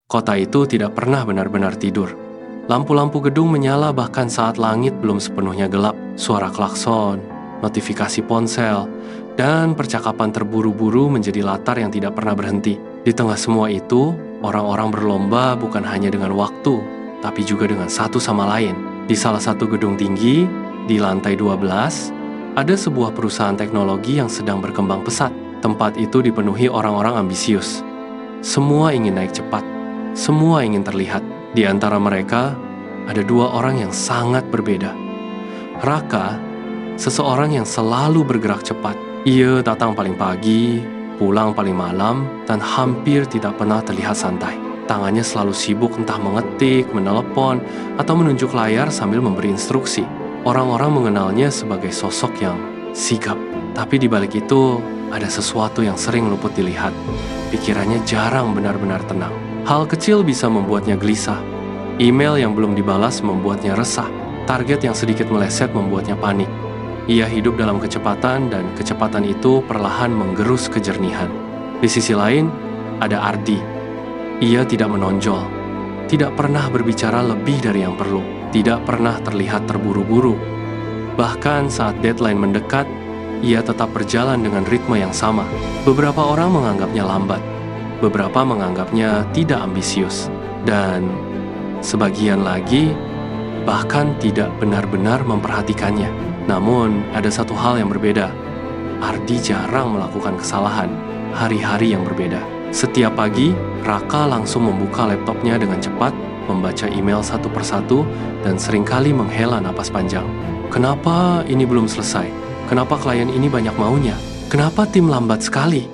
Kota itu tidak pernah benar-benar tidur. Lampu-lampu gedung menyala bahkan saat langit belum sepenuhnya gelap. Suara klakson, notifikasi ponsel, dan percakapan terburu-buru menjadi latar yang tidak pernah berhenti. Di tengah semua itu, orang-orang berlomba bukan hanya dengan waktu, tapi juga dengan satu sama lain. Di salah satu gedung tinggi, di lantai 12, ada sebuah perusahaan teknologi yang sedang berkembang pesat. Tempat itu dipenuhi orang-orang ambisius. Semua ingin naik cepat, semua ingin terlihat. Di antara mereka, ada dua orang yang sangat berbeda. Raka, seseorang yang selalu bergerak cepat. Ia datang paling pagi, pulang paling malam, dan hampir tidak pernah terlihat santai. Tangannya selalu sibuk entah mengetik, menelepon, atau menunjuk layar sambil memberi instruksi. Orang-orang mengenalnya sebagai sosok yang sigap. Tapi di balik itu, ada sesuatu yang sering luput dilihat. Pikirannya jarang benar-benar tenang. Hal kecil bisa membuatnya gelisah. Email yang belum dibalas membuatnya resah. Target yang sedikit meleset membuatnya panik. Ia hidup dalam kecepatan dan kecepatan itu perlahan menggerus kejernihan. Di sisi lain, ada Ardi. Ia tidak menonjol, tidak pernah berbicara lebih dari yang perlu, tidak pernah terlihat terburu-buru. Bahkan saat deadline mendekat, ia tetap berjalan dengan ritme yang sama. Beberapa orang menganggapnya lambat, beberapa menganggapnya tidak ambisius, dan sebagian lagi bahkan tidak benar-benar memperhatikannya. Namun, ada satu hal yang berbeda. Ardi jarang melakukan kesalahan, hari-hari yang berbeda. Setiap pagi, Raka langsung membuka laptopnya dengan cepat, membaca email satu persatu, dan seringkali menghela napas panjang. Kenapa ini belum selesai? Kenapa klien ini banyak maunya? Kenapa tim lambat sekali?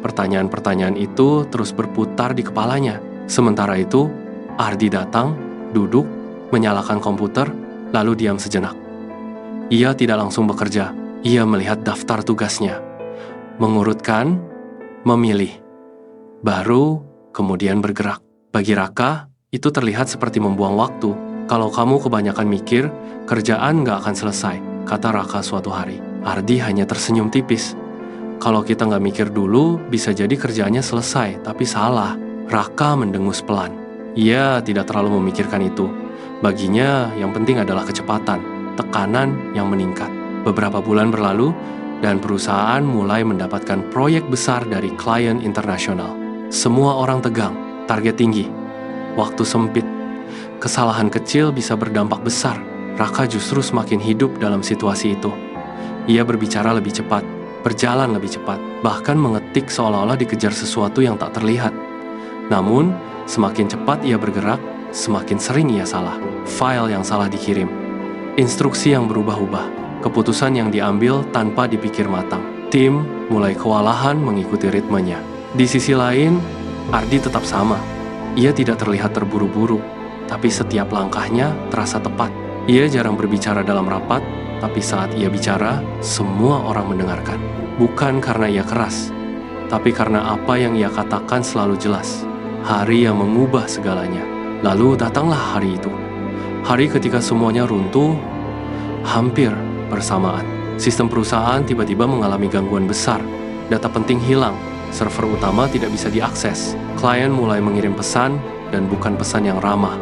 Pertanyaan-pertanyaan itu terus berputar di kepalanya. Sementara itu, Ardi datang, duduk, menyalakan komputer, lalu diam sejenak. Ia tidak langsung bekerja. Ia melihat daftar tugasnya, mengurutkan, memilih, baru kemudian bergerak. Bagi Raka, itu terlihat seperti membuang waktu. Kalau kamu kebanyakan mikir, kerjaan nggak akan selesai, kata Raka suatu hari. Ardi hanya tersenyum tipis. Kalau kita nggak mikir dulu, bisa jadi kerjaannya selesai, tapi salah. Raka mendengus pelan. Ia tidak terlalu memikirkan itu. Baginya, yang penting adalah kecepatan, tekanan yang meningkat. Beberapa bulan berlalu, dan perusahaan mulai mendapatkan proyek besar dari klien internasional. Semua orang tegang, target tinggi, waktu sempit. Kesalahan kecil bisa berdampak besar. Raka justru semakin hidup dalam situasi itu. Ia berbicara lebih cepat, berjalan lebih cepat, bahkan mengetik seolah-olah dikejar sesuatu yang tak terlihat. Namun, semakin cepat ia bergerak, semakin sering ia salah. File yang salah dikirim, instruksi yang berubah-ubah, keputusan yang diambil tanpa dipikir matang. Tim mulai kewalahan mengikuti ritmenya. Di sisi lain, Ardi tetap sama. Ia tidak terlihat terburu-buru, tapi setiap langkahnya terasa tepat. Ia jarang berbicara dalam rapat, tapi saat ia bicara, semua orang mendengarkan. Bukan karena ia keras, tapi karena apa yang ia katakan selalu jelas. Hari yang mengubah segalanya. Lalu datanglah hari itu. Hari ketika semuanya runtuh, hampir bersamaan. Sistem perusahaan tiba-tiba mengalami gangguan besar. Data penting hilang, server utama tidak bisa diakses. Klien mulai mengirim pesan, dan bukan pesan yang ramah.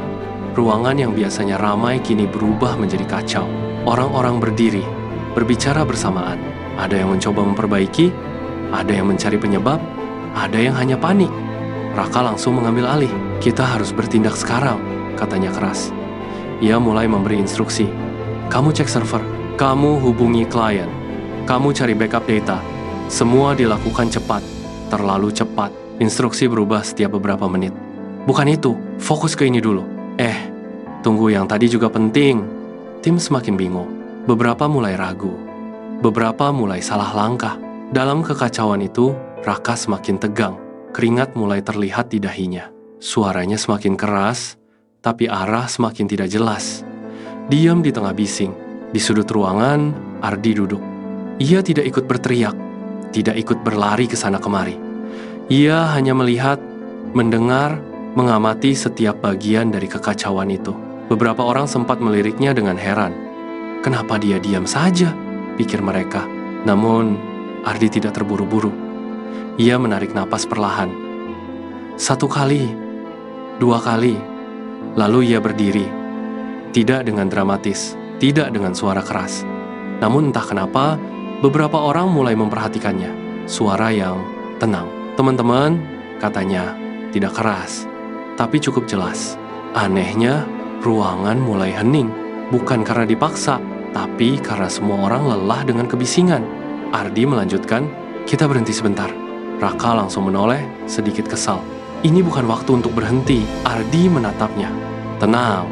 Ruangan yang biasanya ramai kini berubah menjadi kacau. Orang-orang berdiri, berbicara bersamaan. Ada yang mencoba memperbaiki, ada yang mencari penyebab, ada yang hanya panik. Raka langsung mengambil alih. Kita harus bertindak sekarang, katanya keras. Ia mulai memberi instruksi. Kamu cek server, kamu hubungi klien, kamu cari backup data. Semua dilakukan cepat, terlalu cepat. Instruksi berubah setiap beberapa menit. Bukan itu, fokus ke ini dulu. Tunggu, yang tadi juga penting. Tim semakin bingung. Beberapa mulai ragu, beberapa mulai salah langkah. Dalam kekacauan itu, Raka semakin tegang. Keringat mulai terlihat di dahinya. Suaranya semakin keras, tapi arah semakin tidak jelas. Diam di tengah bising. Di sudut ruangan, Ardi duduk. Ia tidak ikut berteriak, tidak ikut berlari ke sana kemari. Ia hanya melihat, mendengar, mengamati setiap bagian dari kekacauan itu. Beberapa orang sempat meliriknya dengan heran. Kenapa dia diam saja? Pikir mereka. Namun, Ardi tidak terburu-buru. Ia menarik napas perlahan. Satu kali, 2 kali. Lalu ia berdiri. Tidak dengan dramatis, tidak dengan suara keras. Namun entah kenapa, beberapa orang mulai memperhatikannya. Suara yang tenang. "Teman-teman," katanya, tidak keras, tapi cukup jelas. Anehnya, ruangan mulai hening. Bukan karena dipaksa, tapi karena semua orang lelah dengan kebisingan. Ardi melanjutkan, "Kita berhenti sebentar." Raka langsung menoleh, sedikit kesal. "Ini bukan waktu untuk berhenti." Ardi menatapnya. "Tenang.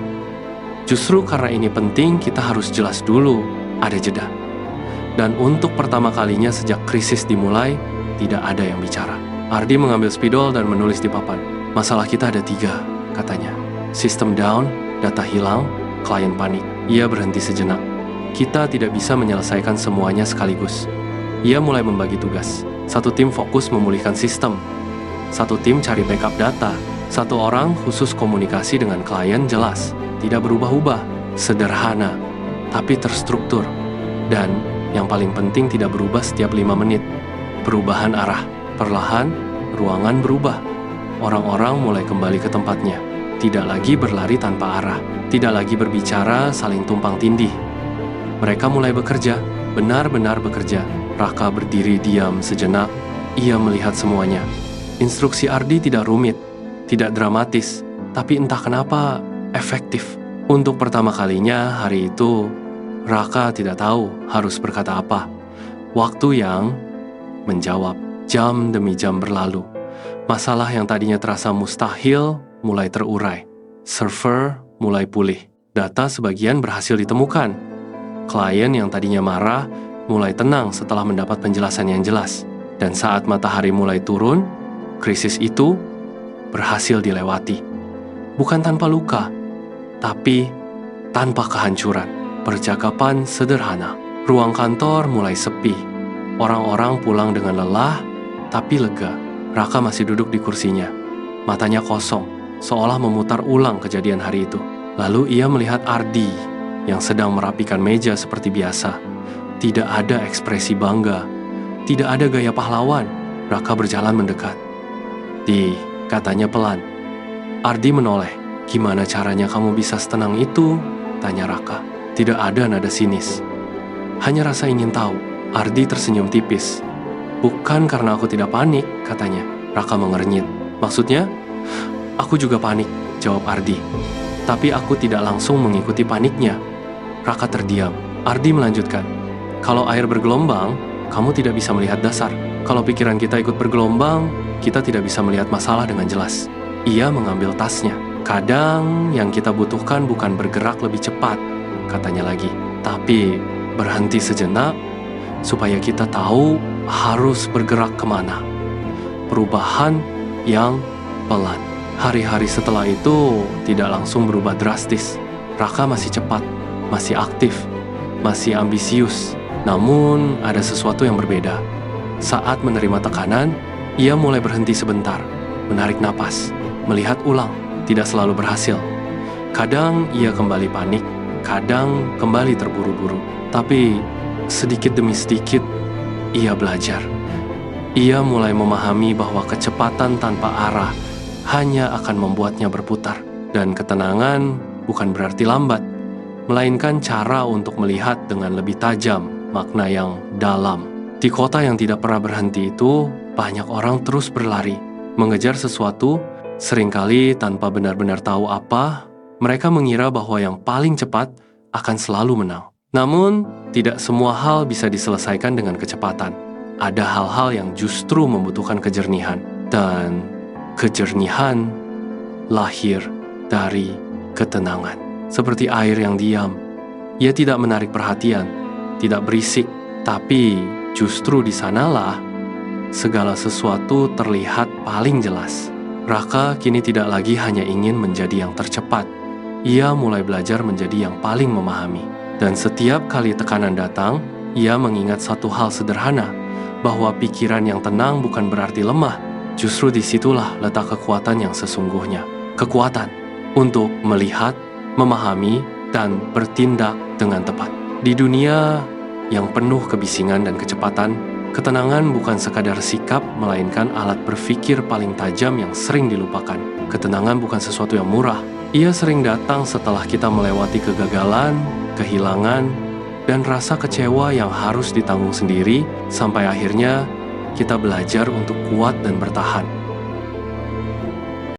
Justru karena ini penting, kita harus jelas dulu. Ada jeda." Dan untuk pertama kalinya sejak krisis dimulai, tidak ada yang bicara. Ardi mengambil spidol dan menulis di papan. "Masalah kita ada 3, katanya. Sistem down, data hilang, klien panik." Ia berhenti sejenak. "Kita tidak bisa menyelesaikan semuanya sekaligus." Ia mulai membagi tugas. Satu tim fokus memulihkan sistem. Satu tim cari backup data. Satu orang khusus komunikasi dengan klien jelas. Tidak berubah-ubah. Sederhana, tapi terstruktur. Dan yang paling penting tidak berubah setiap 5 menit. Perubahan arah. Perlahan, ruangan berubah. Orang-orang mulai kembali ke tempatnya. Tidak lagi berlari tanpa arah. Tidak lagi berbicara saling tumpang tindih. Mereka mulai bekerja, benar-benar bekerja. Raka berdiri diam sejenak. Ia melihat semuanya. Instruksi Ardi tidak rumit, tidak dramatis, tapi entah kenapa efektif. Untuk pertama kalinya hari itu, Raka tidak tahu harus berkata apa. Waktu yang menjawab. Jam demi jam berlalu. Masalah yang tadinya terasa mustahil mulai terurai. Server mulai pulih. Data sebagian berhasil ditemukan. Klien yang tadinya marah mulai tenang setelah mendapat penjelasan yang jelas. Dan saat matahari mulai turun, krisis itu berhasil dilewati. Bukan tanpa luka, tapi tanpa kehancuran. Percakapan sederhana. Ruang kantor mulai sepi. Orang-orang pulang dengan lelah, tapi lega. Raka masih duduk di kursinya. Matanya kosong, seolah memutar ulang kejadian hari itu. Lalu ia melihat Ardi yang sedang merapikan meja seperti biasa. Tidak ada ekspresi bangga, tidak ada gaya pahlawan. Raka berjalan mendekat. Katanya pelan. Ardi menoleh. "Gimana caranya kamu bisa setenang itu?" tanya Raka. Tidak ada nada sinis. Hanya rasa ingin tahu. Ardi tersenyum tipis. "Bukan karena aku tidak panik," katanya. Raka mengernyit. "Maksudnya?" "Aku juga panik," jawab Ardi. "Tapi aku tidak langsung mengikuti paniknya." Raka terdiam. Ardi melanjutkan. "Kalau air bergelombang, kamu tidak bisa melihat dasar. Kalau pikiran kita ikut bergelombang, kita tidak bisa melihat masalah dengan jelas." Ia mengambil tasnya. "Kadang yang kita butuhkan bukan bergerak lebih cepat," katanya lagi, "tapi berhenti sejenak supaya kita tahu harus bergerak kemana." Perubahan yang pelan. Hari-hari setelah itu tidak langsung berubah drastis. Raka masih cepat, masih aktif, masih ambisius. Namun ada sesuatu yang berbeda. Saat menerima tekanan, ia mulai berhenti sebentar, menarik napas, melihat ulang. Tidak selalu berhasil. Kadang ia kembali panik, kadang kembali terburu-buru. Tapi sedikit demi sedikit, ia belajar. Ia mulai memahami bahwa kecepatan tanpa arah hanya akan membuatnya berputar. Dan ketenangan bukan berarti lambat, melainkan cara untuk melihat dengan lebih tajam makna yang dalam. Di kota yang tidak pernah berhenti itu, banyak orang terus berlari, mengejar sesuatu, seringkali tanpa benar-benar tahu apa. Mereka mengira bahwa yang paling cepat akan selalu menang. Namun, tidak semua hal bisa diselesaikan dengan kecepatan. Ada hal-hal yang justru membutuhkan kejernihan. Dan kejernihan lahir dari ketenangan. Seperti air yang diam. Ia tidak menarik perhatian, tidak berisik, tapi justru di sanalah segala sesuatu terlihat paling jelas. Raka kini tidak lagi hanya ingin menjadi yang tercepat. Ia mulai belajar menjadi yang paling memahami. Dan setiap kali tekanan datang, ia mengingat satu hal sederhana, bahwa pikiran yang tenang bukan berarti lemah. Justru disitulah letak kekuatan yang sesungguhnya. Kekuatan untuk melihat, memahami, dan bertindak dengan tepat. Di dunia yang penuh kebisingan dan kecepatan, ketenangan bukan sekadar sikap, melainkan alat berpikir paling tajam yang sering dilupakan. Ketenangan bukan sesuatu yang murah. Ia sering datang setelah kita melewati kegagalan, kehilangan, dan rasa kecewa yang harus ditanggung sendiri, sampai akhirnya kita belajar untuk kuat dan bertahan.